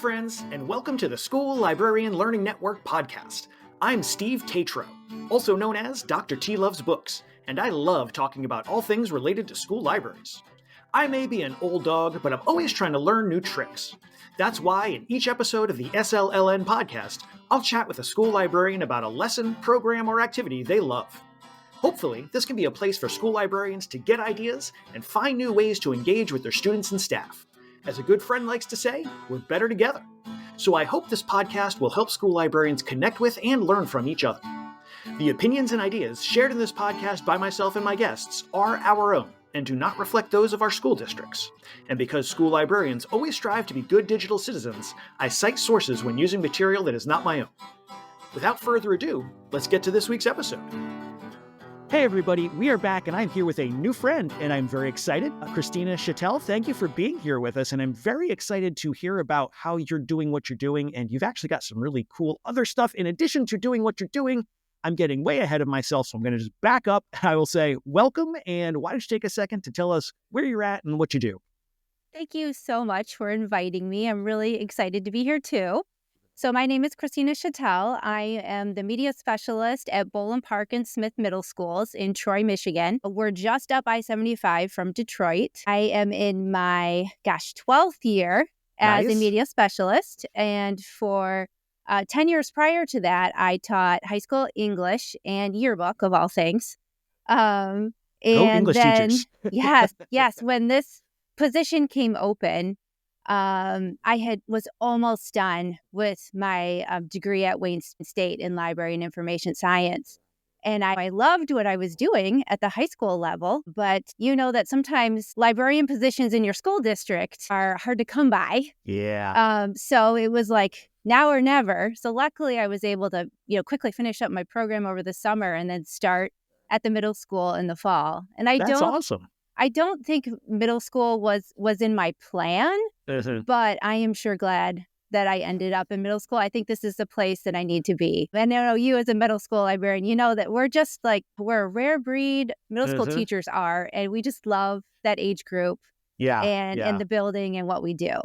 friends, and welcome to the School Librarian Learning Network podcast. I'm Steve Tatro, also known as Dr. T Loves Books, and I love talking about all things related to school libraries. I may be an old dog, but I'm always trying to learn new tricks. That's why in each episode of the SLLN podcast, I'll chat with a school librarian about a lesson, program, or activity they love. Hopefully, this can be a place for school librarians to get ideas and find new ways to engage with their students and staff. As a good friend likes to say, we're better together. So I hope this podcast will help school librarians connect with and learn from each other. The opinions and ideas shared in this podcast by myself and my guests are our own and do not reflect those of our school districts. And because school librarians always strive to be good digital citizens, I cite sources when using material that is not my own. Without further ado, let's get to this week's episode. Hey everybody, we are back and I'm here with a new friend and I'm very excited. Christina Chatel, thank you for being here with us, and I'm very excited to hear about how you're doing what you're doing, and you've actually got some really cool other stuff in addition to doing what you're doing. I'm getting way ahead of myself, so I'm going to just back up. I will say welcome, and why don't you take a second to tell us where you're at and what you do. Thank you so much for inviting me. I'm really excited to be here too. So my name is Christina Chatel. I am the media specialist at Boland Park and Smith Middle Schools in Troy, Michigan. We're just up I-75 from Detroit. I am in my, 12th year as a media specialist. And for 10 years prior to that, I taught high school English and yearbook, of all things. And Go English then, teachers. yes, when this position came open, I was almost done with my degree at Wayne State in Library and Information Science. And I loved what I was doing at the high school level, but you know that sometimes librarian positions in your school district are hard to come by. Yeah. So it was like now or never. So luckily I was able to, quickly finish up my program over the summer and then start at the middle school in the fall. And That's awesome. I don't think middle school was in my plan, but I am sure glad that I ended up in middle school. I think this is the place that I need to be. And I know you as a middle school librarian, you know that we're a rare breed, middle school teachers are, and we just love that age group and the building and what we do.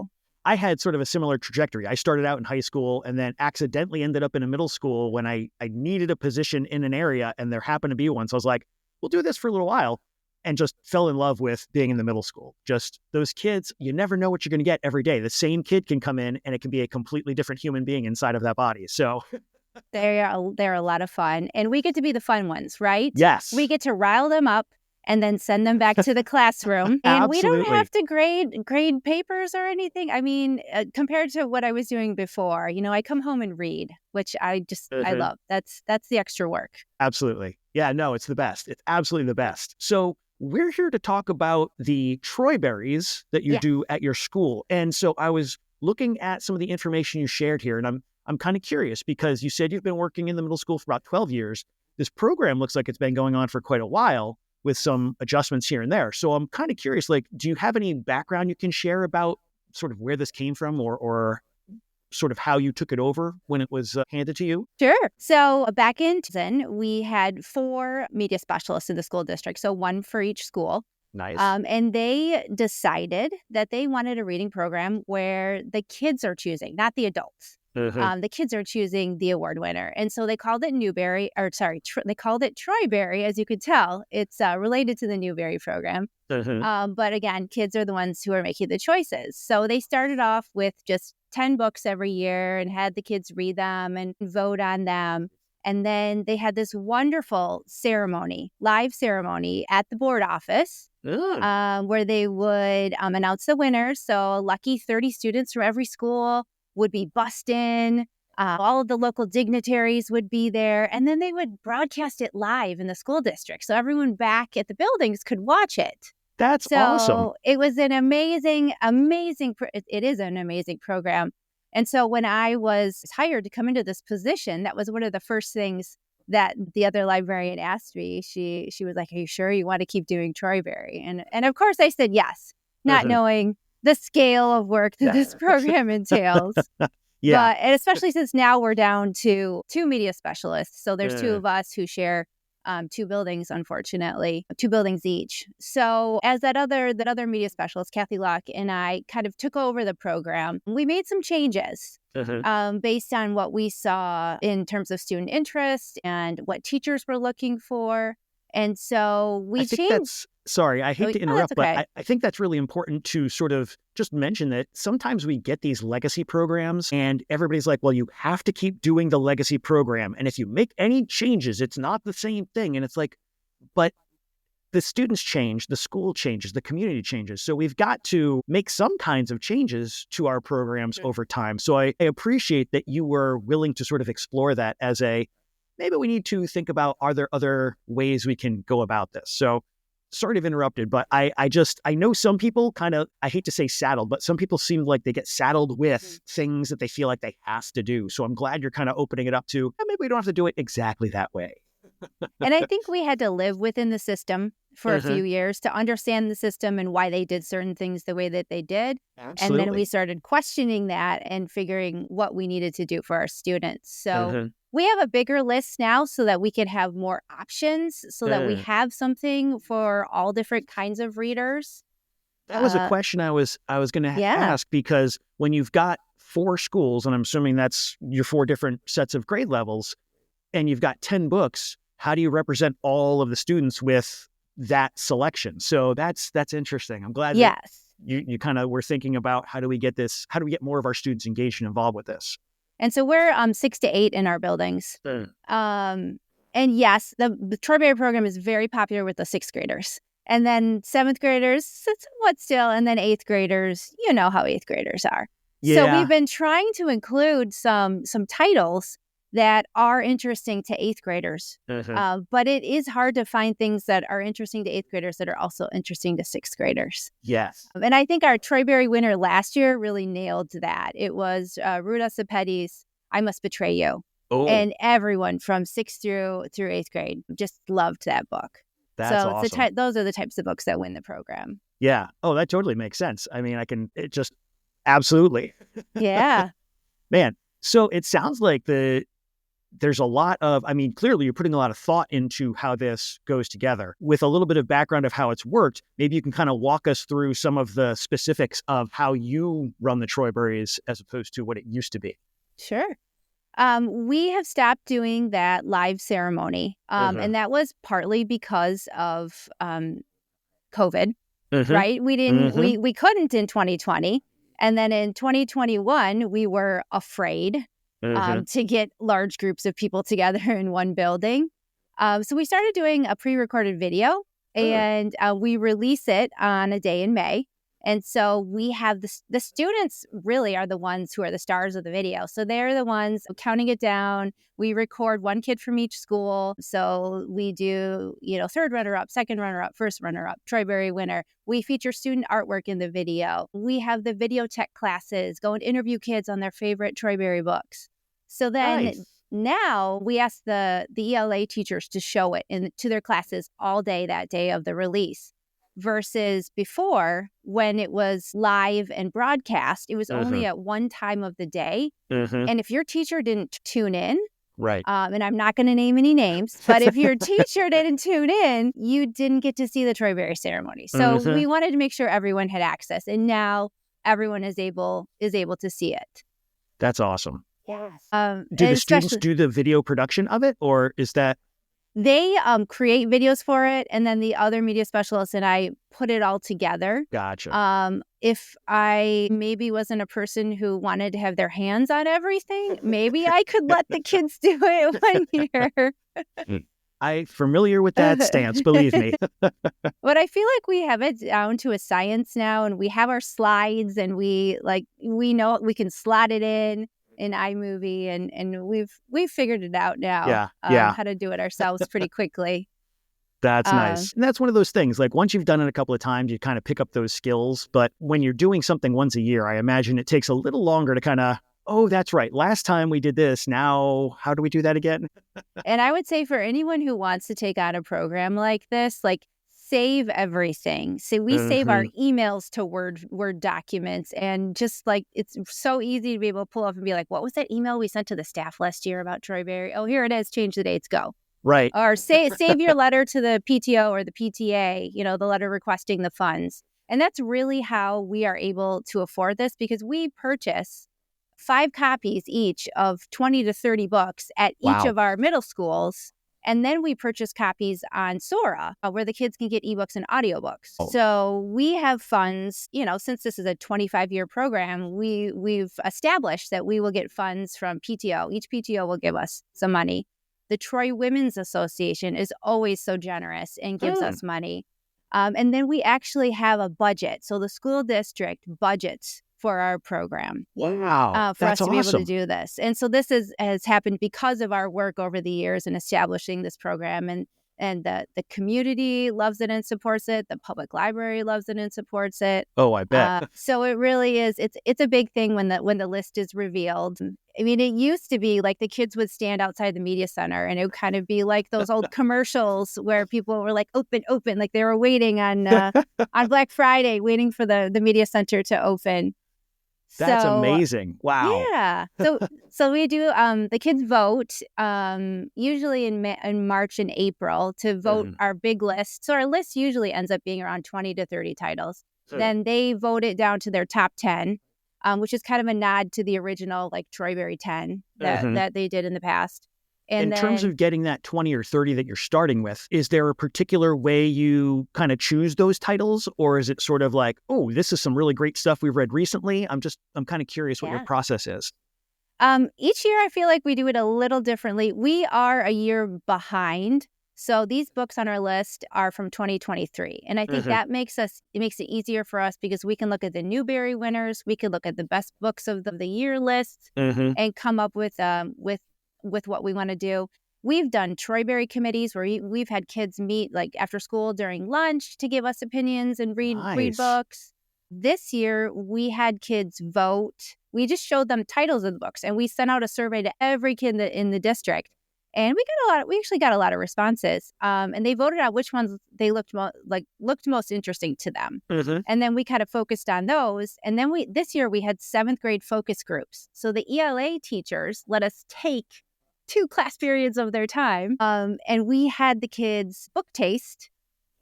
I had sort of a similar trajectory. I started out in high school and then accidentally ended up in a middle school when I needed a position in an area and there happened to be one. So I was like, we'll do this for a little while. And just fell in love with being in the middle school. Just those kids, you never know what you're going to get every day. The same kid can come in and it can be a completely different human being inside of that body. So they're a lot of fun. And we get to be the fun ones, right? Yes. We get to rile them up and then send them back to the classroom. And we don't have to grade papers or anything. I mean, compared to what I was doing before, I come home and read, which I love. That's the extra work. Absolutely. Yeah, no, it's the best. It's absolutely the best. So we're here to talk about the Troyberries that you do at your school. And so I was looking at some of the information you shared here, and I'm kind of curious because you said you've been working in the middle school for about 12 years. This program looks like it's been going on for quite a while with some adjustments here and there. So I'm kind of curious, do you have any background you can share about sort of where this came from or sort of how you took it over when it was handed to you? Sure. So back in 2000, we had 4 media specialists in the school district, so one for each school. Nice. And they decided that they wanted a reading program where the kids are choosing, not the adults. The kids are choosing the award winner. And so they called it they called it Troybery, as you could tell. It's related to the Newbery program. But again, kids are the ones who are making the choices. So they started off with just 10 books every year and had the kids read them and vote on them. And then they had this wonderful live ceremony at the board office where they would announce the winners. So lucky 30 students from every school would be bussed in. All of the local dignitaries would be there. And then they would broadcast it live in the school district. So everyone back at the buildings could watch it. That's awesome. So it was an amazing, it is an amazing program. And so when I was hired to come into this position, that was one of the first things that the other librarian asked me. She was like, "Are you sure you want to keep doing Troybery?" And of course I said yes, not knowing the scale of work that this program entails. And especially since now we're down to 2 media specialists. So there's 2 of us who share 2 buildings, unfortunately, 2 buildings each. So as that other media specialist, Kathy Locke, and I kind of took over the program, we made some changes based on what we saw in terms of student interest and what teachers were looking for. And so we changed. Sorry, I hate to interrupt, that's okay. but I think that's really important to sort of just mention that sometimes we get these legacy programs and everybody's like, well, you have to keep doing the legacy program. And if you make any changes, it's not the same thing. And it's like, but the students change, the school changes, the community changes. So we've got to make some kinds of changes to our programs over time. So I appreciate that you were willing to sort of explore that as maybe we need to think about, are there other ways we can go about this? So sorry to have interrupted, but I know some people kind of, I hate to say saddled, but some people seem like they get saddled with things that they feel like they have to do. So I'm glad you're kind of opening it up to, maybe we don't have to do it exactly that way. And I think we had to live within the system for a few years to understand the system and why they did certain things the way that they did. Absolutely. And then we started questioning that and figuring what we needed to do for our students. So we have a bigger list now so that we can have more options, so that we have something for all different kinds of readers. That was a question I was going to ask, because when you've got 4 schools, and I'm assuming that's your 4 different sets of grade levels, and you've got 10 books, how do you represent all of the students with that selection? So that's interesting. I'm glad that you kind of were thinking about how do we get more of our students engaged and involved with this? And so we're 6 to 8 in our buildings. And yes, the Troybery program is very popular with the 6th graders. And then 7th graders, somewhat still, and then 8th graders, you know how 8th graders are. Yeah. So we've been trying to include some titles that are interesting to 8th graders. But it is hard to find things that are interesting to 8th graders that are also interesting to 6th graders. Yes. And I think our Troybery winner last year really nailed that. It was Ruda Sepetty's I Must Betray You. Oh. And everyone from 6th through 8th grade just loved that book. That's awesome. Those are the types of books that win the program. Yeah. Oh, that totally makes sense. I mean, absolutely. Yeah. Man, so it sounds like there's a lot of, clearly you're putting a lot of thought into how this goes together. With a little bit of background of how it's worked, maybe you can kind of walk us through some of the specifics of how you run the Troyberys as opposed to what it used to be. Sure. We have stopped doing that live ceremony, and that was partly because of COVID, right? We didn't, we couldn't in 2020. And then in 2021, we were afraid to get large groups of people together in one building. So we started doing a pre-recorded video, and we release it on a day in May. And so we have the students really are the ones who are the stars of the video. So they're the ones counting it down. We record 1 kid from each school. So we do, 3rd runner-up, 2nd runner-up, 1st runner-up, Troybery winner. We feature student artwork in the video. We have the video tech classes go and interview kids on their favorite Troybery books. So then now we ask the ELA teachers to show it to their classes all day that day of the release. Versus before, when it was live and broadcast, it was only at one time of the day. And if your teacher didn't tune in, right? And I'm not going to name any names, but if your teacher didn't tune in, you didn't get to see the Troybery ceremony. So we wanted to make sure everyone had access, and now everyone is able to see it. That's awesome. Yes. Do the students do the video production of it, or is that? They create videos for it, and then the other media specialists and I put it all together. Gotcha. If I maybe wasn't a person who wanted to have their hands on everything, maybe I could let the kids do it 1 year. I'm familiar with that stance, believe me. But I feel like we have it down to a science now, and we have our slides, and we know we can slot it in iMovie, and we've figured it out now. How to do it ourselves pretty quickly. That's nice. And that's one of those things, like once you've done it a couple of times, you kind of pick up those skills. But when you're doing something once a year, I imagine it takes a little longer to kind of, oh, that's right, last time we did this, now how do we do that again? And I would say for anyone who wants to take on a program like this, save everything. So we save our emails to Word documents, and just it's so easy to be able to pull up and be like, what was that email we sent to the staff last year about Troybery? Oh, here it is. Change the dates. Go. Right. Or save your letter to the PTO or the PTA, the letter requesting the funds. And that's really how we are able to afford this, because we purchase 5 copies each of 20 to 30 books at each of our middle schools. And then we purchase copies on Sora, where the kids can get ebooks and audiobooks. Oh. So we have funds, since this is a 25-year program, we've established that we will get funds from PTO. Each PTO will give us some money. The Troy Women's Association is always so generous and gives us money. And then we actually have a budget. So the school district budgets for our program. Wow. For us to be able to do this. And so this has happened because of our work over the years in establishing this program. And the community loves it and supports it. The public library loves it and supports it. Oh, I bet. So it really is. It's a big thing when the list is revealed. I mean, it used to be like the kids would stand outside the media center, and it would kind of be like those old commercials where people were like, open, like they were waiting on Black Friday, waiting for the media center to open. That's amazing. Wow. Yeah. So we do, the kids vote usually in March and April to vote our big list. So our list usually ends up being around 20 to 30 titles. Then they vote it down to their top 10, which is kind of a nod to the original like Troybery 10 that they did in the past. And in terms of getting that 20 or 30 that you're starting with, is there a particular way you kind of choose those titles? Or is it sort of like, oh, this is some really great stuff we've read recently? I'm kind of curious what your process is. Each year, I feel like we do it a little differently. We are a year behind. So these books on our list are from 2023. And I think that makes it easier for us because we can look at the Newbery winners. We can look at the best books of the year lists and come up with what we want to do. We've done Troybery committees where we've had kids meet like after school during lunch to give us opinions and read books. This year, we had kids vote. We just showed them titles of the books, and we sent out a survey to every kid in the district. And we actually got a lot of responses. And they voted out which ones they looked most interesting to them. And then we kind of focused on those. And then this year we had 7th grade focus groups. So the ELA teachers let us take 2 class periods of their time. And we had the kids book taste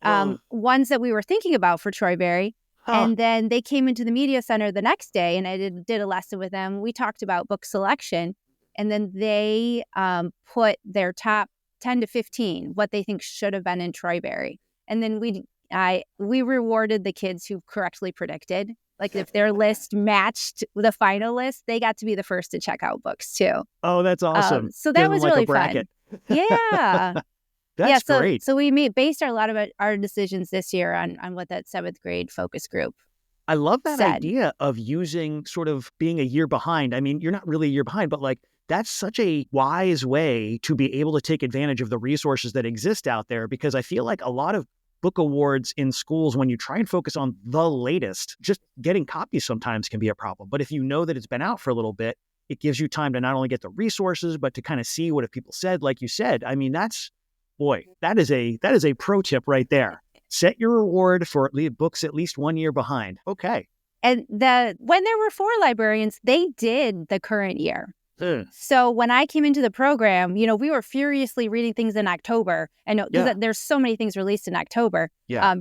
ones that we were thinking about for Troybery. And then they came into the media center the next day, and I did a lesson with them. We talked about book selection, and then they put their top 10 to 15, what they think should have been in Troybery. And then we rewarded the kids who correctly predicted. Like if their list matched the final list, they got to be the first to check out books too. Oh, that's awesome. So that was really fun. Yeah. That's great. So we based a lot of our decisions this year on what that 7th grade focus group I love that idea of using sort of being a year behind. I mean, you're not really a year behind, but like that's such a wise way to be able to take advantage of the resources that exist out there, because I feel like a lot of book awards in schools, when you try and focus on the latest, just getting copies sometimes can be a problem. But if you know that it's been out for a little bit, it gives you time to not only get the resources, but to kind of see what have people said, like you said. I mean, that is a pro tip right there. Set your reward for books at least 1 year behind. Okay. And when there were 4 librarians, they did the current year. So when I came into the program, we were furiously reading things in October. And there's so many things released in October,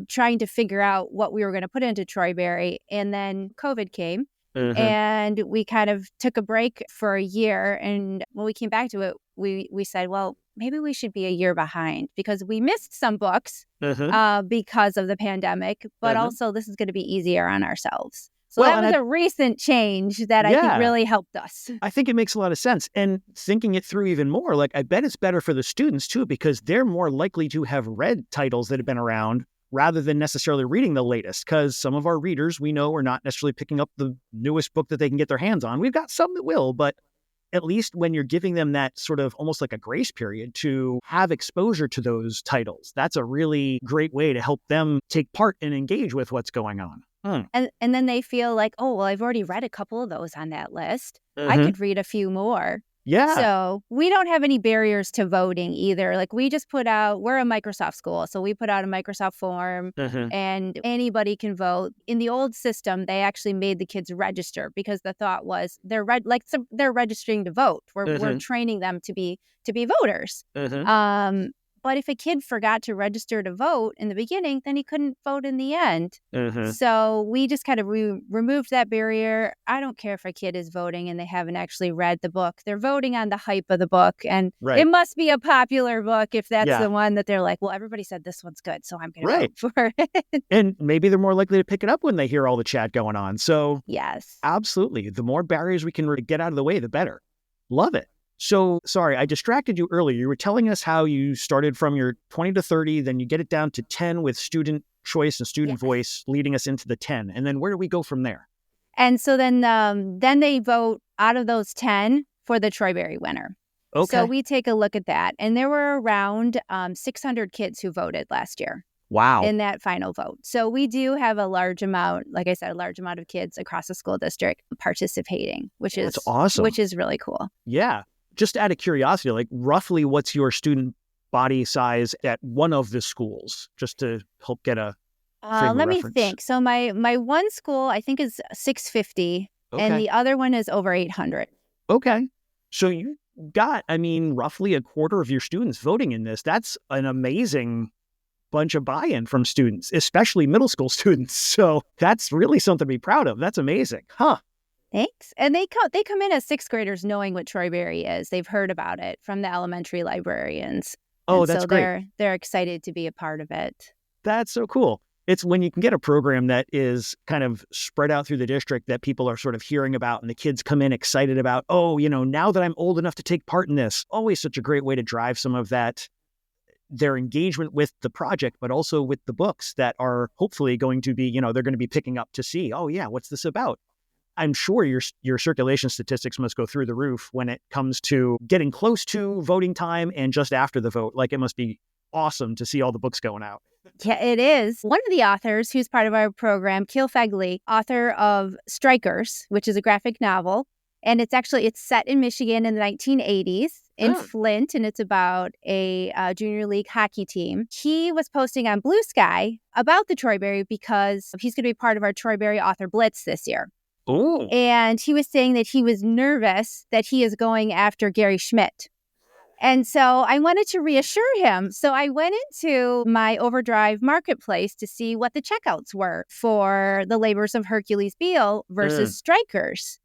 trying to figure out what we were going to put into Troybery. And then COVID came. And we kind of took a break for a year. And when we came back to it, we said, well, maybe we should be a year behind because we missed some books because of the pandemic. But also this is going to be easier on ourselves. So that was a recent change that I think really helped us. I think it makes a lot of sense. And thinking it through even more, like I bet it's better for the students too, because they're more likely to have read titles that have been around rather than necessarily reading the latest, because some of our readers we know are not necessarily picking up the newest book that they can get their hands on. We've got some that will, but at least when you're giving them that sort of almost like a grace period to have exposure to those titles, that's a really great way to help them take part and engage with what's going on. And then they feel like, oh, well, I've already read a couple of those on that list. I could read a few more. Yeah. So we don't have any barriers to voting either. Like we just we're a Microsoft school. So we put out a Microsoft form and anybody can vote. In the old system, they actually made the kids register because the thought was they're registering to vote. We're training them to be voters. But if a kid forgot to register to vote in the beginning, then he couldn't vote in the end. So we just kind of removed that barrier. I don't care if a kid is voting and they haven't actually read the book. They're voting on the hype of the book. And it must be a popular book if that's the one that they're like, well, everybody said this one's good, so I'm going to vote for it. And maybe they're more likely to pick it up when they hear all the chat going on. So yes, absolutely. The more barriers we can get out of the way, the better. Love it. So, sorry, I distracted you earlier. You were telling us how you started from your 20 to 30, then you get it down to 10 with student choice and student voice, leading us into the 10. And then where do we go from there? And so then they vote out of those 10 for the Troybery winner. Okay. So we take a look at that. And there were around 600 kids who voted last year. Wow. In that final vote. So we do have a large amount, like I said, a large amount of kids across the school district participating, which is awesome. Which is really cool. Yeah. Just out of curiosity, like roughly what's your student body size at one of the schools, just to help get a let reference. me think. So my one school, I think, is 650, and the other one is over 800. Okay. So you got, roughly a quarter of your students voting in this. That's an amazing bunch of buy-in from students, especially middle school students. So that's really something to be proud of. That's amazing. Huh. Thanks. And they come in as sixth graders knowing what Troybery is. They've heard about it from the elementary librarians. Oh, that's great. They're excited to be a part of it. That's so cool. It's when you can get a program that is kind of spread out through the district that people are sort of hearing about and the kids come in excited about, now that I'm old enough to take part in this. Always such a great way to drive some of that, their engagement with the project, but also with the books that are hopefully going to be, they're going to be picking up to see, oh yeah, what's this about? I'm sure your circulation statistics must go through the roof when it comes to getting close to voting time and just after the vote. Like, it must be awesome to see all the books going out. Yeah, it is. One of the authors who's part of our program, Keel Fegley, author of Strikers, which is a graphic novel, and it's set in Michigan in the 1980s in Flint, and it's about a junior league hockey team. He was posting on Bluesky about the Troybery because he's going to be part of our Troybery Author Blitz this year. Ooh. And he was saying that he was nervous that he is going after Gary Schmidt. And so I wanted to reassure him. So I went into my Overdrive marketplace to see what the checkouts were for The Labors of Hercules Beale versus Strikers.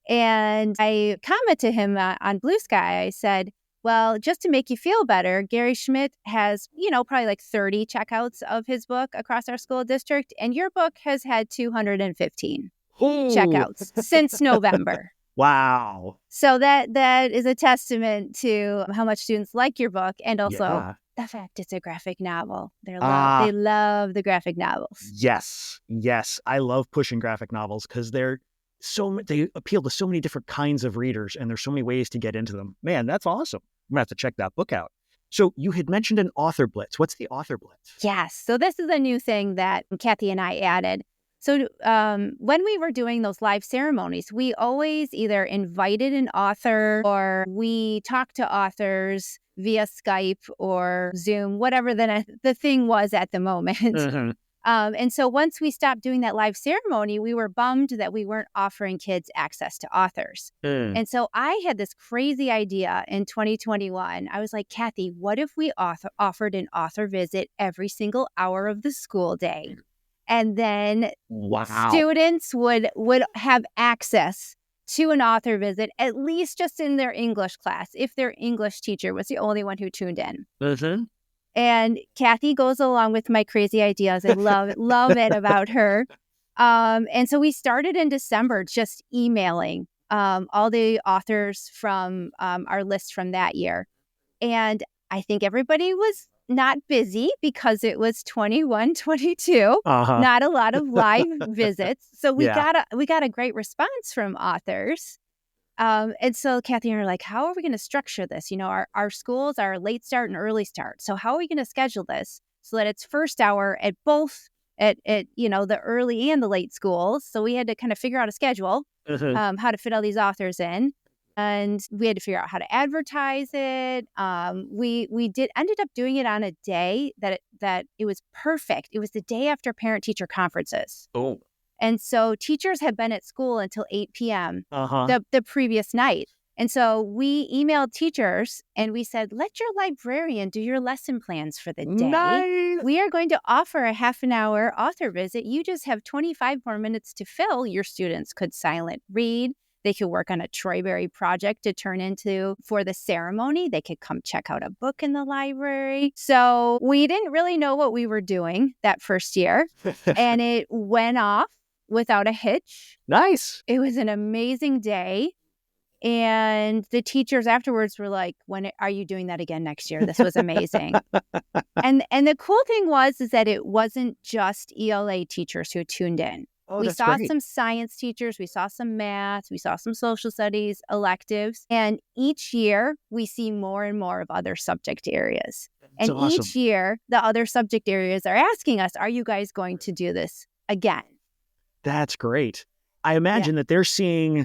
And I commented to him on Bluesky. I said, well, just to make you feel better, Gary Schmidt has, probably like 30 checkouts of his book across our school district. And your book has had 215. Checkouts since November. Wow. So that is a testament to how much students like your book, and also the fact it's a graphic novel. They love the graphic novels. Yes. I love pushing graphic novels because they appeal to so many different kinds of readers, and there's so many ways to get into them. Man, that's awesome. I'm gonna have to check that book out. So you had mentioned an author blitz. What's the author blitz? Yes. So this is a new thing that Kathy and I added. So when we were doing those live ceremonies, we always either invited an author or we talked to authors via Skype or Zoom, whatever the thing was at the moment. And so once we stopped doing that live ceremony, we were bummed that we weren't offering kids access to authors. And so I had this crazy idea in 2021. I was like, Kathy, what if we offered an author visit every single hour of the school day? And then students would have access to an author visit, at least just in their English class, if their English teacher was the only one who tuned in. And Kathy goes along with my crazy ideas. I love it about her. And so we started in December just emailing all the authors from our list from that year. And I think everybody was not busy because it was 21, 22, not a lot of live visits. So we got a great response from authors. And so Kathy and I are like, how are we going to structure this? Our schools are late start and early start. So how are we going to schedule this so that it's first hour at both at the early and the late schools? So we had to kind of figure out a schedule, how to fit all these authors in. and we had to figure out how to advertise it. We ended up doing it on a day that it was perfect. It was the day after parent-teacher conferences. Oh. And so teachers had been at school until 8 p.m. Uh-huh. the previous night. And so we emailed teachers and we said, let your librarian do your lesson plans for the day. Nice. We are going to offer a half an hour author visit. You just have 25 more minutes to fill. Your students could silent read. They could work on a Troybery project to turn into for the ceremony. They could come check out a book in the library. So we didn't really know what we were doing that first year. And it went off without a hitch. Nice. It was an amazing day. And the teachers afterwards were like, "When are you doing that again next year? This was amazing." and the cool thing is that it wasn't just ELA teachers who tuned in. Oh, we that's saw great. some science teachers, we saw some math, we saw some social studies electives. And each year we see more and more of other subject areas. That's And awesome. each year the other subject areas are asking us, are you guys going to do this again? That's great. I imagine that they're seeing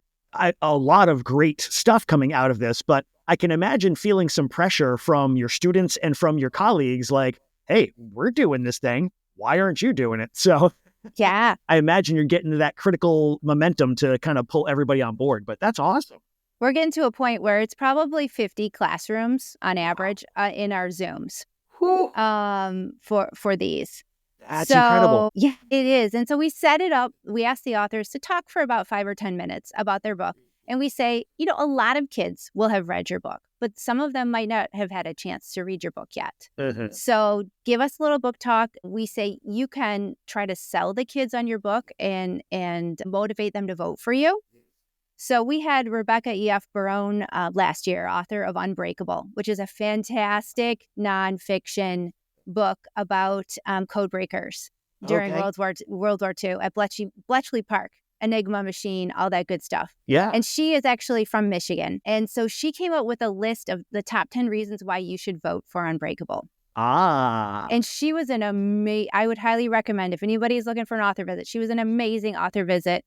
a lot of great stuff coming out of this, but I can imagine feeling some pressure from your students and from your colleagues like, hey, we're doing this thing. Why aren't you doing it? So Yeah. I imagine you're getting to that critical momentum to kind of pull everybody on board, but that's awesome. We're getting to a point where it's probably 50 classrooms on average in our Zooms for these. That's incredible. Yeah, it is. And so we set it up. We asked the authors to talk for about 5 or 10 minutes about their book. And we say, a lot of kids will have read your book, but some of them might not have had a chance to read your book yet. Mm-hmm. So give us a little book talk. We say you can try to sell the kids on your book and motivate them to vote for you. So we had Rebecca E.F. Barone last year, author of Unbreakable, which is a fantastic nonfiction book about code breakers during World War II at Bletchley Park, Enigma machine, all that good stuff. Yeah. And she is actually from Michigan. And so she came up with a list of the top 10 reasons why you should vote for Unbreakable. And she was I would highly recommend if anybody is looking for an author visit, she was an amazing author visit.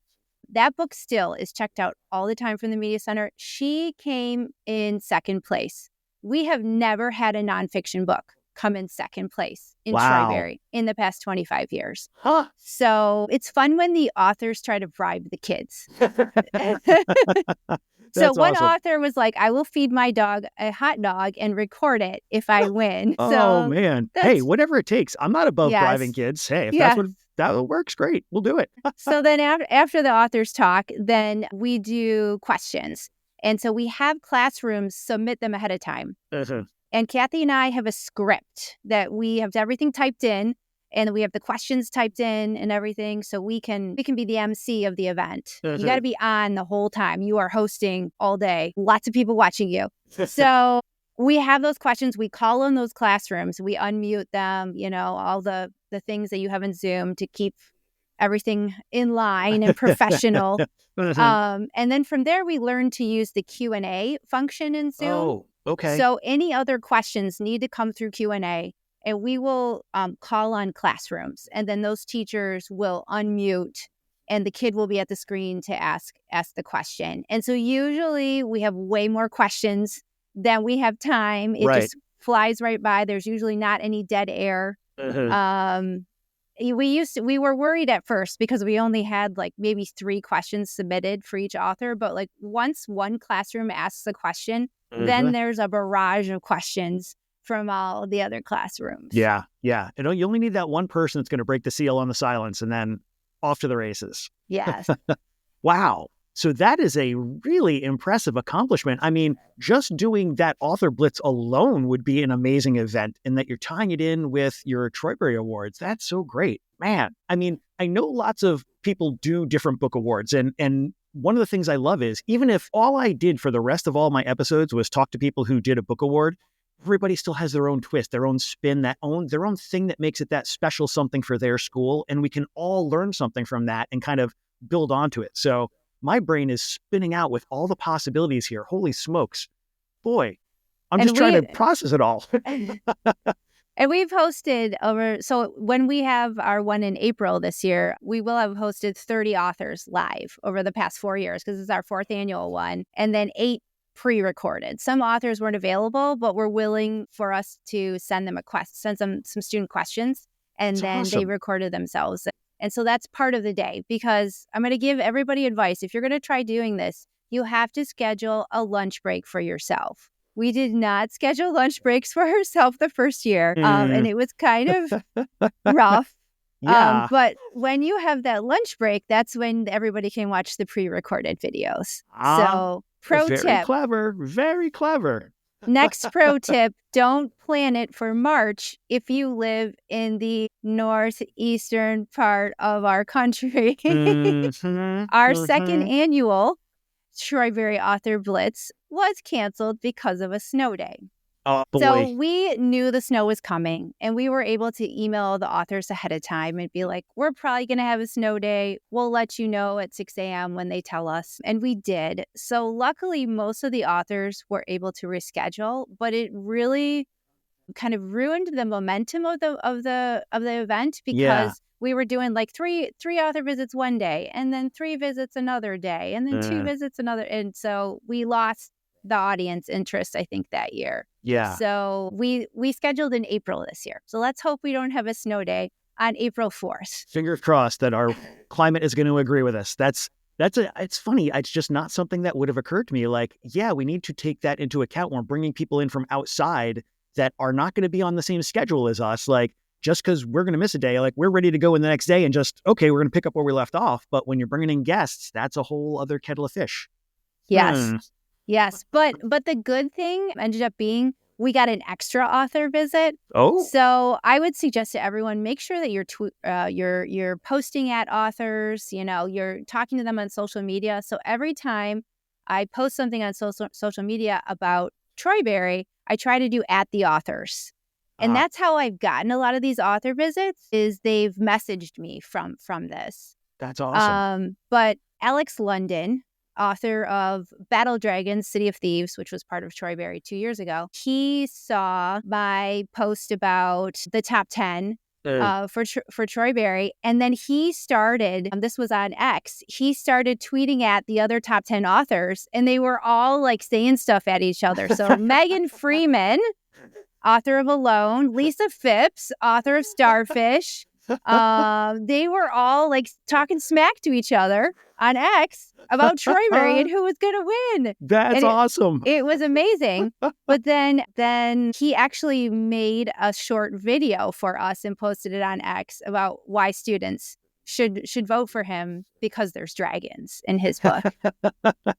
That book still is checked out all the time from the Media Center. She came in second place. We have never had a nonfiction book come in second place in Troybery in the past 25 years. Huh. So it's fun when the authors try to bribe the kids. So one author was like, I will feed my dog a hot dog and record it if I win. Oh, man. Hey, whatever it takes. I'm not above bribing kids. Hey, if that works, great. We'll do it. So then after the authors talk, then we do questions. And so we have classrooms submit them ahead of time. Mm-hmm. And Kathy and I have a script that we have everything typed in, and we have the questions typed in and everything. So we can be the MC of the event. Mm-hmm. You got to be on the whole time. You are hosting all day. Lots of people watching you. So we have those questions. We call on those classrooms. We unmute them, all the things that you have in Zoom to keep everything in line and professional. Mm-hmm. And then from there, we learn to use the Q&A function in Zoom. Oh, okay. So any other questions need to come through Q&A, and we will call on classrooms. And then those teachers will unmute, and the kid will be at the screen to ask the question. And so usually we have way more questions than we have time. It just flies right by. There's usually not any dead air. Mm-hmm. We were worried at first because we only had like maybe 3 questions submitted for each author. But like once one classroom asks a question, then there's a barrage of questions from all the other classrooms. Yeah. Yeah. You only need that one person that's going to break the seal on the silence, and then off to the races. Yes. Wow. So that is a really impressive accomplishment. I mean, just doing that Author Blitz alone would be an amazing event, and that you're tying it in with your Troybery Awards. That's so great. Man, I mean, I know lots of people do different book awards, and one of the things I love is even if all I did for the rest of all my episodes was talk to people who did a book award, everybody still has their own twist, their own spin, their own thing that makes it that special something for their school. And we can all learn something from that and kind of build onto it. So my brain is spinning out with all the possibilities here. Holy smokes. Boy, I'm just trying to process it all. And we've hosted so when we have our one in April this year, we will have hosted 30 authors live over the past 4 years because it's our 4th annual one. And then 8 pre-recorded. Some authors weren't available, but were willing for us to send them send them some student questions, and then they recorded themselves. And so that's part of the day, because I'm going to give everybody advice. If you're going to try doing this, you have to schedule a lunch break for yourself. We did not schedule lunch breaks for ourselves the first year, and it was kind of rough. Yeah. But when you have that lunch break, that's when everybody can watch the pre-recorded videos. So pro tip. Very clever. Very clever. Next pro tip, don't plan it for March if you live in the northeastern part of our country. Our second annual Troybery Author Blitz was canceled because of a snow day. Oh, boy. So we knew the snow was coming, and we were able to email the authors ahead of time and be like, we're probably going to have a snow day. We'll let you know at 6 a.m. when they tell us. And we did. So luckily, most of the authors were able to reschedule, but it really kind of ruined the momentum of the event, because we were doing like three author visits one day, and then 3 visits another day, and then 2 visits another. And so we lost the audience interest, I think, that year. Yeah. So we scheduled in April this year. So let's hope we don't have a snow day on April 4th. Fingers crossed that our climate is going to agree with us. It's funny. It's just not something that would have occurred to me. Like, yeah, we need to take that into account when we're bringing people in from outside that are not going to be on the same schedule as us. Like, just because we're going to miss a day, like we're ready to go in the next day and just, okay, we're going to pick up where we left off. But when you're bringing in guests, that's a whole other kettle of fish. Yes. Yes. But the good thing ended up being we got an extra author visit. Oh. So I would suggest to everyone, make sure that you're posting at authors, you're talking to them on social media. So every time I post something on social media about Troybery, I try to do at the authors. And that's how I've gotten a lot of these author visits, is they've messaged me from this. That's awesome. But Alex London, author of Battle Dragons, City of Thieves, which was part of Troybery 2 years ago, he saw my post about the top 10 for Troybery. And then he started, this was on X, he started tweeting at the other top 10 authors, and they were all like saying stuff at each other. So Megan Freeman, author of Alone, Lisa Phipps, author of Starfish, they were all like talking smack to each other on X about Troybery and who was going to win. That's awesome. It was amazing. But then he actually made a short video for us and posted it on X about why students should vote for him because there's dragons in his book.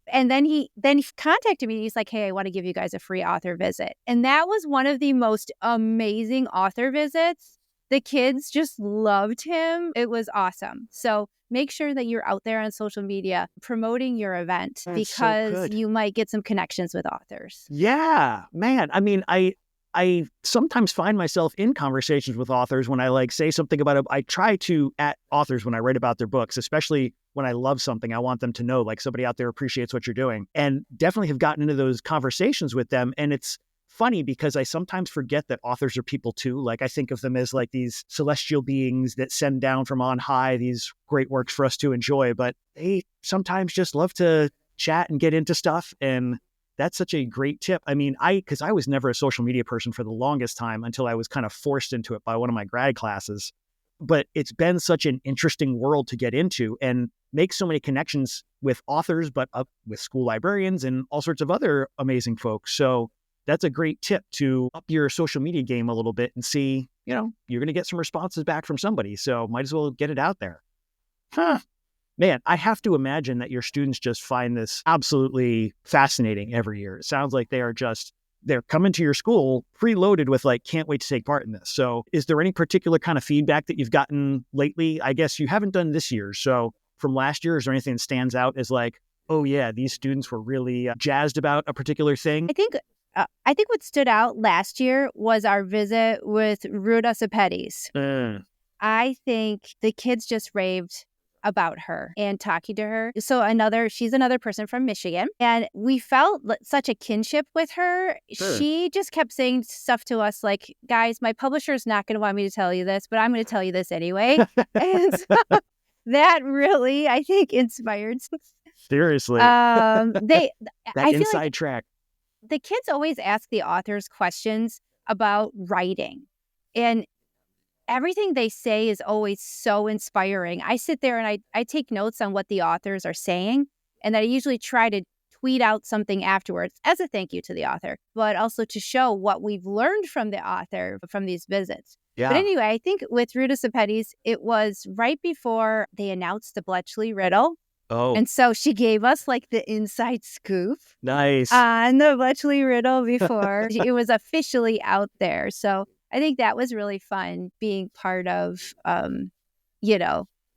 And then he contacted me. He's like, hey, I want to give you guys a free author visit. And that was one of the most amazing author visits. The kids just loved him. It was awesome. So make sure that you're out there on social media promoting your event, because you might get some connections with authors. Yeah, man. I mean, I sometimes find myself in conversations with authors when I like say something about it. I try to at authors when I write about their books, especially when I love something. I want them to know like somebody out there appreciates what you're doing, and definitely have gotten into those conversations with them. And it's funny because I sometimes forget that authors are people too. Like I think of them as like these celestial beings that send down from on high these great works for us to enjoy, but they sometimes just love to chat and get into stuff. And that's such a great tip. I mean, because I was never a social media person for the longest time until I was kind of forced into it by one of my grad classes. But it's been such an interesting world to get into and make so many connections with authors, but with school librarians and all sorts of other amazing folks. So that's a great tip to up your social media game a little bit and see, you're going to get some responses back from somebody. So might as well get it out there. Man, I have to imagine that your students just find this absolutely fascinating every year. It sounds like they're coming to your school preloaded with like, can't wait to take part in this. So is there any particular kind of feedback that you've gotten lately? I guess you haven't done this year. So from last year, is there anything that stands out as like, oh yeah, these students were really jazzed about a particular thing? I think what stood out last year was our visit with Ruta Cepetis. I think the kids just raved about her and talking to her. So she's another person from Michigan, and we felt such a kinship with her. Sure. She just kept saying stuff to us like, guys, my publisher's not going to want me to tell you this, but I'm going to tell you this anyway. And so that really, I think, inspired Seriously. They, That I feel inside like track. the kids always ask the authors questions about writing, and everything they say is always so inspiring. I sit there and I take notes on what the authors are saying, and I usually try to tweet out something afterwards as a thank you to the author, but also to show what we've learned from the author from these visits. Yeah. But anyway, I think with Rita Sepetys, it was right before they announced the Bletchley Riddle. Oh, And so she gave us like the inside scoop nice. on the Bletchley Riddle before it was officially out there. So I think that was really fun being part of,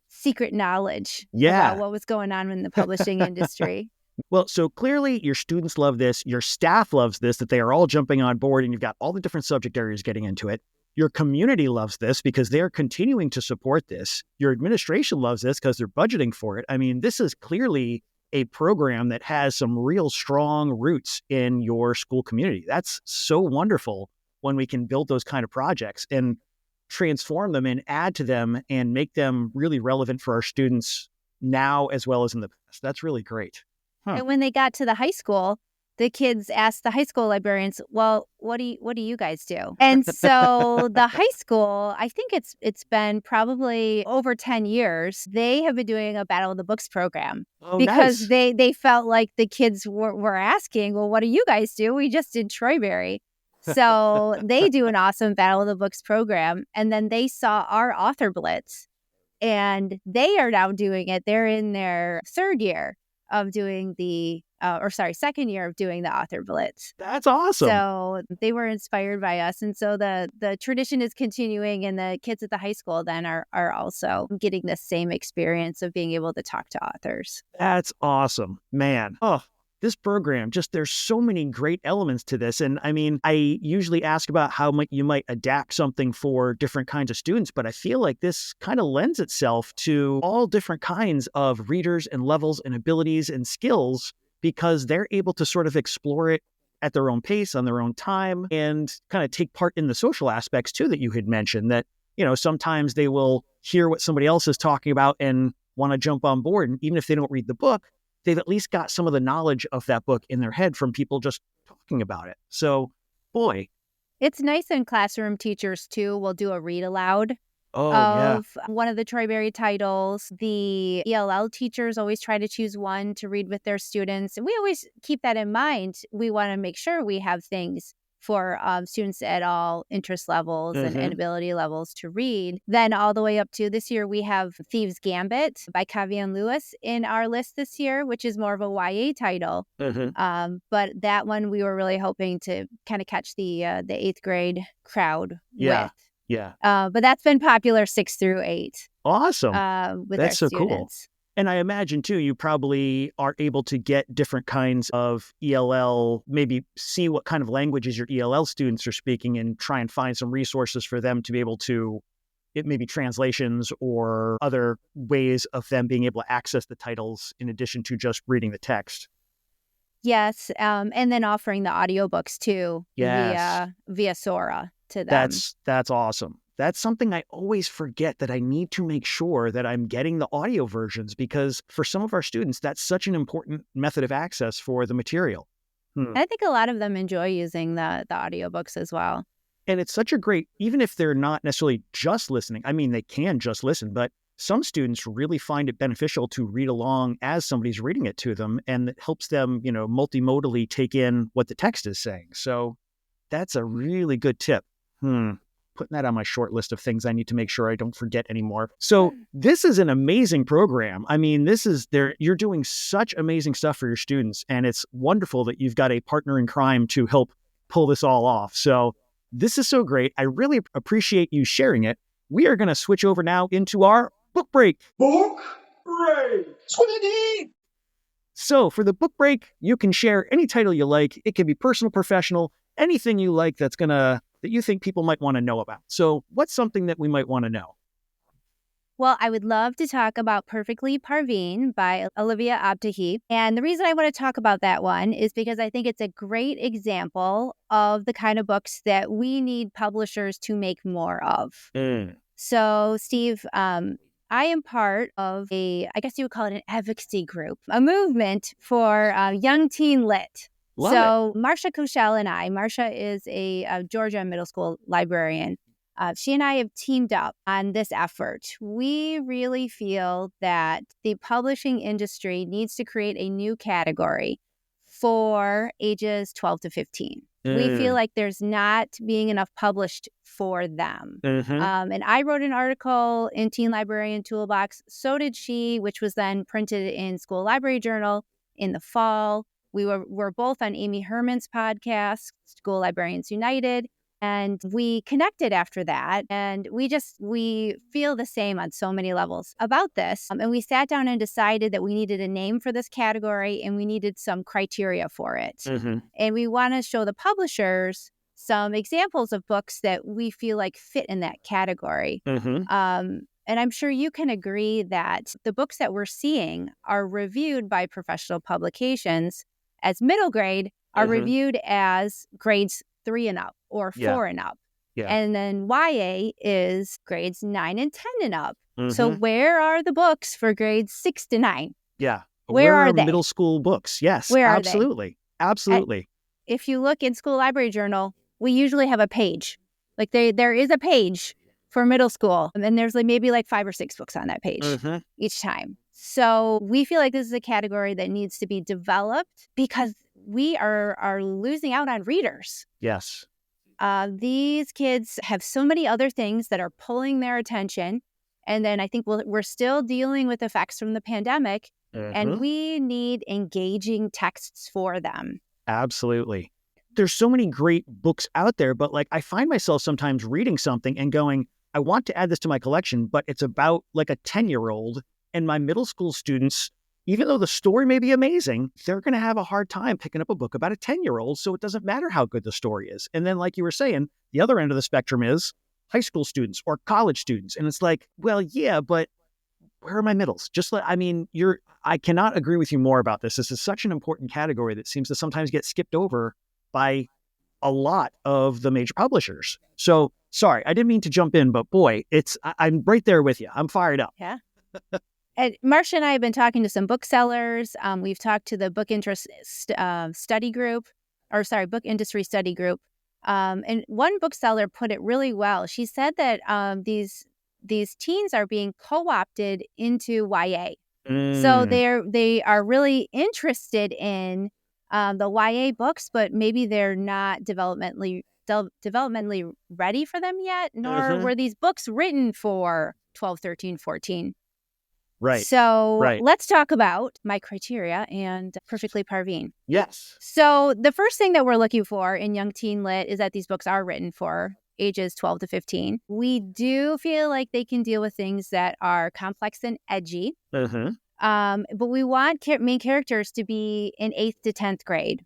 secret knowledge about what was going on in the publishing industry. Well, so clearly your students love this. Your staff loves this, that they are all jumping on board and you've got all the different subject areas getting into it. Your community loves this because they are continuing to support this. Your administration loves this because they're budgeting for it. I mean, this is clearly a program that has some real strong roots in your school community. That's so wonderful when we can build those kind of projects and transform them and add to them and make them really relevant for our students now as well as in the past. That's really great. And when they got to the high school, the kids asked the high school librarians, well, what do you guys do? And so the high school, I think it's been probably over 10 years, they have been doing a Battle of the Books program. Because nice. They felt like the kids were asking, well, what do you guys do? We just did Troybery. So they do an awesome Battle of the Books program. And then they saw our Author Blitz and they are now doing it. They're in their third year of doing second year of doing the Author Blitz. That's awesome. So they were inspired by us. And so the tradition is continuing, and the kids at the high school then are also getting the same experience of being able to talk to authors. That's awesome, man. Oh, this program, there's so many great elements to this. And I mean, I usually ask about how you might adapt something for different kinds of students, but I feel like this kind of lends itself to all different kinds of readers and levels and abilities and skills, because they're able to sort of explore it at their own pace, on their own time, and kind of take part in the social aspects too that you had mentioned, that, sometimes they will hear what somebody else is talking about and want to jump on board. And even if they don't read the book, they've at least got some of the knowledge of that book in their head from people just talking about it. So, boy. It's nice when classroom teachers, too, will do a read aloud one of the Troybery titles. The ELL teachers always try to choose one to read with their students. And we always keep that in mind. We want to make sure we have things for students at all interest levels and ability levels to read. Then all the way up to this year, we have Thieves' Gambit by Cavian Lewis in our list this year, which is more of a YA title. But that one we were really hoping to kind of catch the 8th grade crowd with. Yeah. But that's been popular 6 through 8. Awesome. With that's our so cool. students. And I imagine, too, you probably are able to get different kinds of ELL, maybe see what kind of languages your ELL students are speaking and try and find some resources for them to be able to, it may be translations or other ways of them being able to access the titles in addition to just reading the text. Yes. And then offering the audiobooks, too, via Sora to them. That's awesome. That's something I always forget, that I need to make sure that I'm getting the audio versions, because for some of our students, that's such an important method of access for the material. I think a lot of them enjoy using the audiobooks as well. And it's such a great, even if they're not necessarily just listening, I mean, they can just listen, but some students really find it beneficial to read along as somebody's reading it to them, and it helps them, multimodally take in what the text is saying. So that's a really good tip. Putting that on my short list of things I need to make sure I don't forget anymore. So this is an amazing program. I mean, you're doing such amazing stuff for your students, and it's wonderful that you've got a partner in crime to help pull this all off. So this is so great. I really appreciate you sharing it. We are going to switch over now into our book break. Book break. Squiddy. So for the book break, you can share any title you like. It can be personal, professional, anything you like that you think people might want to know about. So what's something that we might want to know? Well, I would love to talk about Perfectly Parveen by Olivia Abtahi. And the reason I want to talk about that one is because I think it's a great example of the kind of books that we need publishers to make more of. So, Steve, I am part of I guess you would call it an advocacy group, a movement for young teen lit. Love it. Marcia Kushel and Marcia is a Georgia middle school librarian. She and I have teamed up on this effort. We really feel that the publishing industry needs to create a new category for ages 12 to 15. We feel like there's not being enough published for them. And I wrote an article in Teen Librarian Toolbox. So did she, which was then printed in School Library Journal in the fall. We're both on Amy Hermon's podcast, School Librarians United. And we connected after that. And we feel the same on so many levels about this. And we sat down and decided that we needed a name for this category and we needed some criteria for it. And we want to show the publishers some examples of books that we feel like fit in that category. And I'm sure you can agree that the books that we're seeing are reviewed by professional publications as middle grade, are reviewed as grades 3 and up or 4 and up. And then YA is grades 9 and 10 and up. So where are the books for grades 6 to 9? Yeah. Where are they? Middle school books. Yes. Where are absolutely. they? Absolutely. If you look in School Library Journal, we usually have a page. Like there is a page for middle school. And then there's maybe 5 or 6 books on that page each time. So we feel like this is a category that needs to be developed because we are losing out on readers. Yes. These kids have so many other things that are pulling their attention. And then I think we're still dealing with effects from the pandemic. And we need engaging texts for them. Absolutely. There's so many great books out there, but I find myself sometimes reading something and going, I want to add this to my collection, but it's about a 10-year-old, and my middle school students, even though the story may be amazing, they're going to have a hard time picking up a book about a 10-year-old. So it doesn't matter how good the story is. And then, like you were saying, the other end of the spectrum is high school students or college students. And it's well, yeah, but where are my middles? I cannot agree with you more about this. This is such an important category that seems to sometimes get skipped over by a lot of the major publishers. So sorry, I didn't mean to jump in, but boy, I'm right there with you. I'm fired up. Yeah. And Marcia and I have been talking to some booksellers. We've talked to the book industry study group. And one bookseller put it really well. She said that these teens are being co-opted into YA. So they are really interested in the YA books, but maybe they're not developmentally ready for them yet, nor were these books written for 12, 13, 14. Right. So let's talk about my criteria and Perfectly Parveen. Yes. So the first thing that we're looking for in Young Teen Lit is that these books are written for ages 12 to 15. We do feel like they can deal with things that are complex and edgy. But we want main characters to be in 8th to 10th grade.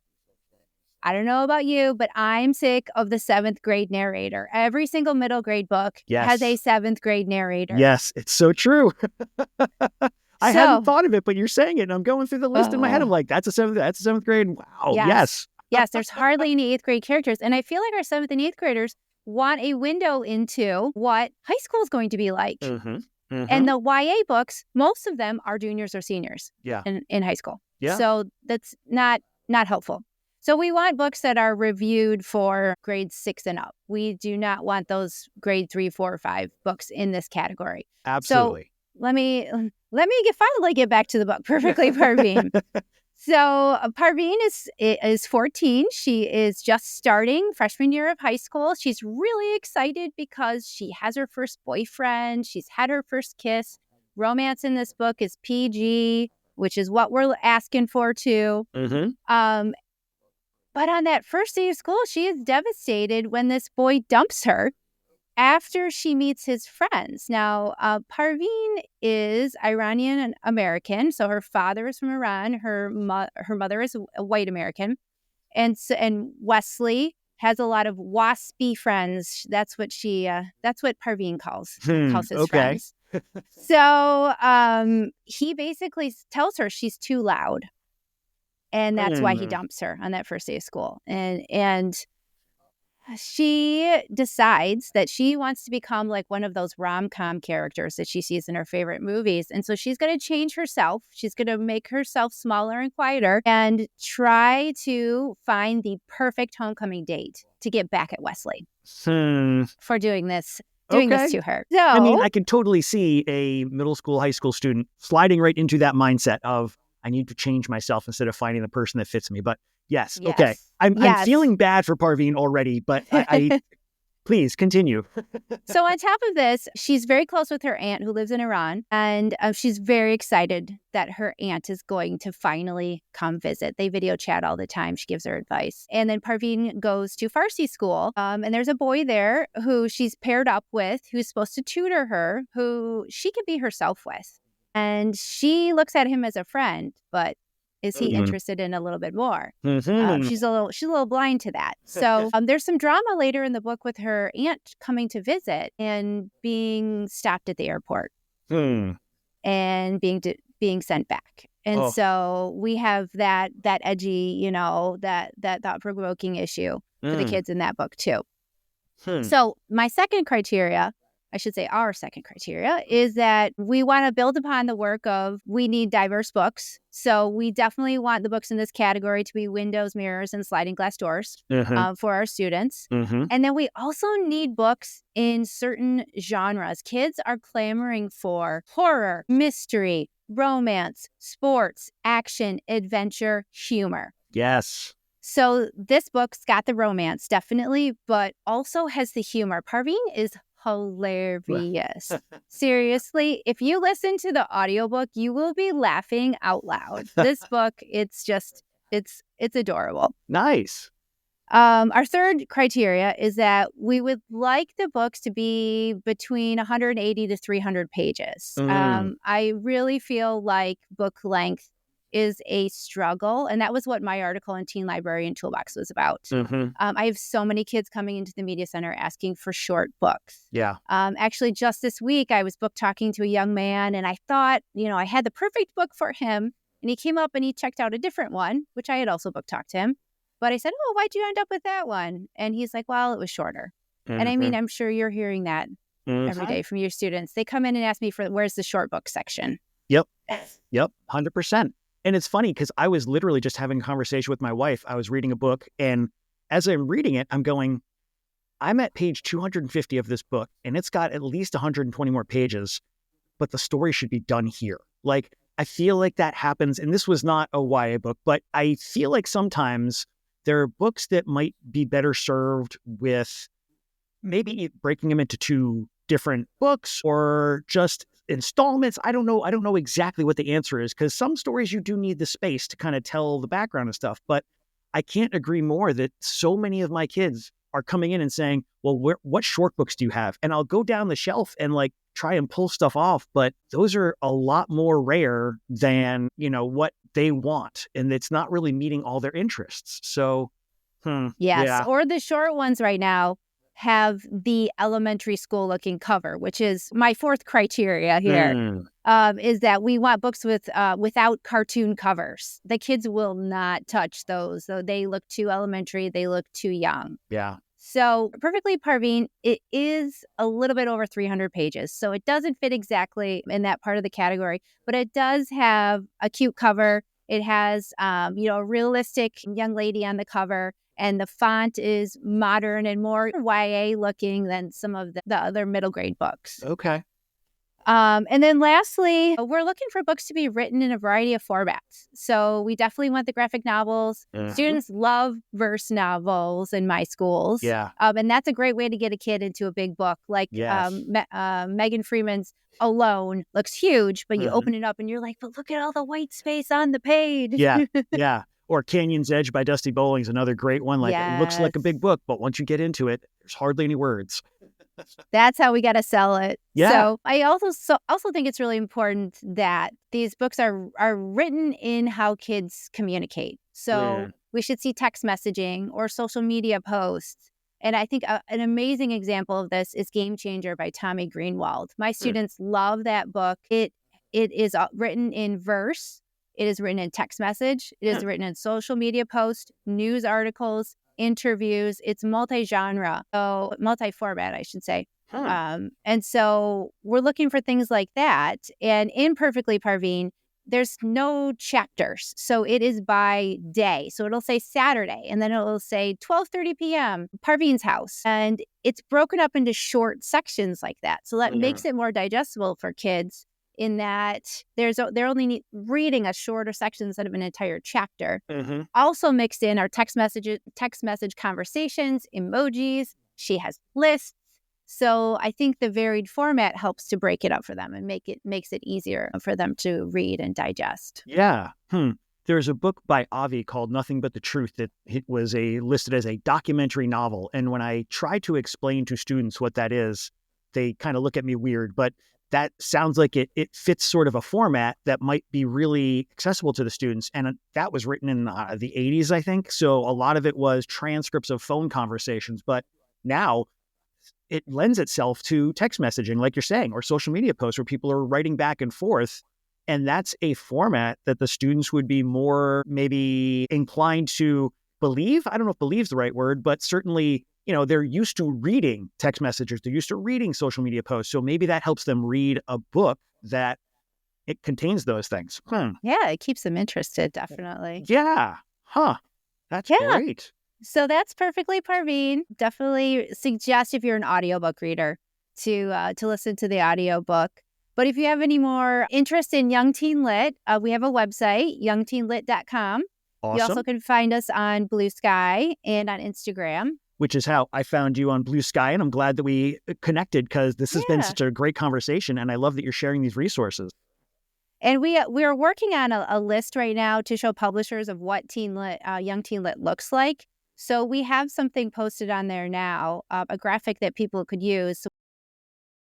I don't know about you, but I'm sick of the 7th grade narrator. Every single middle grade book has a 7th grade narrator. Yes, it's so true. I hadn't thought of it, but you're saying it, and I'm going through the list in my head. I'm like, that's a 7th grade. Wow, yes. Yes, there's hardly any 8th grade characters. And I feel like our 7th and 8th graders want a window into what high school is going to be like. And the YA books, most of them are juniors or seniors in high school. So that's not helpful. So we want books that are reviewed for grades 6 and up. We do not want those grade 3, 4, or 5 books in this category. Absolutely. So let me finally get back to the book, Perfectly Parveen. So Parveen is 14. She is just starting freshman year of high school. She's really excited because she has her first boyfriend. She's had her first kiss. Romance in this book is PG, which is what we're asking for too. But on that first day of school, she is devastated when this boy dumps her after she meets his friends. Now, Parveen is Iranian American, so her father is from Iran. Her mother is a white American, and Wesley has a lot of waspy friends. That's what Parveen calls his friends. So he basically tells her she's too loud. And that's why he dumps her on that first day of school. And she decides that she wants to become like one of those rom-com characters that she sees in her favorite movies. And so she's going to change herself. She's going to make herself smaller and quieter and try to find the perfect homecoming date to get back at Wesley for doing this to her. So, I mean, I could totally see a middle school, high school student sliding right into that mindset of, I need to change myself instead of finding the person that fits me. But yes. Okay. I'm feeling bad for Parveen already, but I please continue. So on top of this, she's very close with her aunt who lives in Iran, and she's very excited that her aunt is going to finally come visit. They video chat all the time. She gives her advice. And then Parveen goes to Farsi school, and there's a boy there who she's paired up with who's supposed to tutor her, who she can be herself with. And she looks at him as a friend, but is he interested in a little bit more? She's a little blind to that. So there's some drama later in the book with her aunt coming to visit and being stopped at the airport and being sent back. And so we have that edgy, that thought-provoking issue for the kids in that book too. So my second criteria, I should say our second criteria, is that we want to build upon the work of we need diverse books. So we definitely want the books in this category to be windows, mirrors, and sliding glass doors for our students. And then we also need books in certain genres. Kids are clamoring for horror, mystery, romance, sports, action, adventure, humor. Yes. So this book's got the romance, definitely, but also has the humor. Parveen is hilarious. Seriously, if you listen to the audiobook, you will be laughing out loud. This book, it's adorable. Nice. Our third criteria is that we would like the books to be between 180 to 300 pages. I really feel like book length is a struggle. And that was what my article in Teen Librarian Toolbox was about. I have so many kids coming into the media center asking for short books. Yeah. Actually, just this week, I was book talking to a young man, and I thought, I had the perfect book for him. And he came up and he checked out a different one, which I had also book talked to him. But I said, why'd you end up with that one? And he's like, well, it was shorter. And I mean, I'm sure you're hearing that every day from your students. They come in and ask me for where's the short book section. Yep. 100%. And it's funny because I was literally just having a conversation with my wife. I was reading a book, and as I'm reading it, I'm going, I'm at page 250 of this book, and it's got at least 120 more pages, but the story should be done here. Like, I feel like that happens, and this was not a YA book, but I feel like sometimes there are books that might be better served with maybe breaking them into two different books or just installments. I don't know exactly what the answer is, because some stories you do need the space to kind of tell the background and stuff. But I can't agree more that so many of my kids are coming in and saying, well, what short books do you have? And I'll go down the shelf and like try and pull stuff off. But those are a lot more rare than, what they want. And it's not really meeting all their interests. So, Yes. yeah. Or the short ones right now have the elementary school looking cover, which is my fourth criteria here, is that we want books without cartoon covers. The kids will not touch those. So they look too elementary. They look too young. Yeah. So Perfectly Parveen, it is a little bit over 300 pages. So it doesn't fit exactly in that part of the category, but it does have a cute cover. It has, a realistic young lady on the cover. And the font is modern and more YA looking than some of the other middle grade books. Okay. And then lastly, we're looking for books to be written in a variety of formats. So we definitely want the graphic novels. Students love verse novels in my schools. Yeah. And that's a great way to get a kid into a big book. Like Megan Freeman's Alone looks huge, but you open it up and you're like, but look at all the white space on the page. Yeah. Yeah. Or Canyon's Edge by Dusty Bowling's another great one. Like, It looks like a big book, but once you get into it, there's hardly any words. That's how we got to sell it. Yeah. So I also think it's really important that these books are written in how kids communicate. So we should see text messaging or social media posts. And I think an amazing example of this is Game Changer by Tommy Greenwald. My students love that book. It is written in verse. It is written in text message. It is written in social media posts, news articles, interviews. It's multi-genre, so multi-format, I should say. Huh. And so we're looking for things like that. And in Perfectly Parveen, there's no chapters. So it is by day. So it'll say Saturday, and then it'll say 12:30 p.m., Parveen's house. And it's broken up into short sections like that. So that makes it more digestible for kids in that they're only reading a shorter section instead of an entire chapter. Also mixed in are text message conversations, emojis. She has lists. So I think the varied format helps to break it up for them and makes it easier for them to read and digest. Yeah. There's a book by Avi called Nothing But the Truth that it was listed as a documentary novel. And when I try to explain to students what that is, they kind of look at me weird. But that sounds like it fits sort of a format that might be really accessible to the students. And that was written in the 80s, I think. So a lot of it was transcripts of phone conversations. But now it lends itself to text messaging, like you're saying, or social media posts where people are writing back and forth. And that's a format that the students would be more maybe inclined to believe. I don't know if believe is the right word, but certainly, they're used to reading text messages. They're used to reading social media posts. So maybe that helps them read a book that it contains those things. Yeah, it keeps them interested, definitely. Yeah. That's great. So that's Perfectly Parveen. Definitely suggest, if you're an audiobook reader, to listen to the audiobook. But if you have any more interest in Young Teen Lit, we have a website, youngteenlit.com. Awesome. You also can find us on Bluesky and on Instagram. Which is how I found you on Bluesky. And I'm glad that we connected because this has been such a great conversation. And I love that you're sharing these resources. And we are working on a list right now to show publishers of what Young Teen Lit looks like. So we have something posted on there now, a graphic that people could use.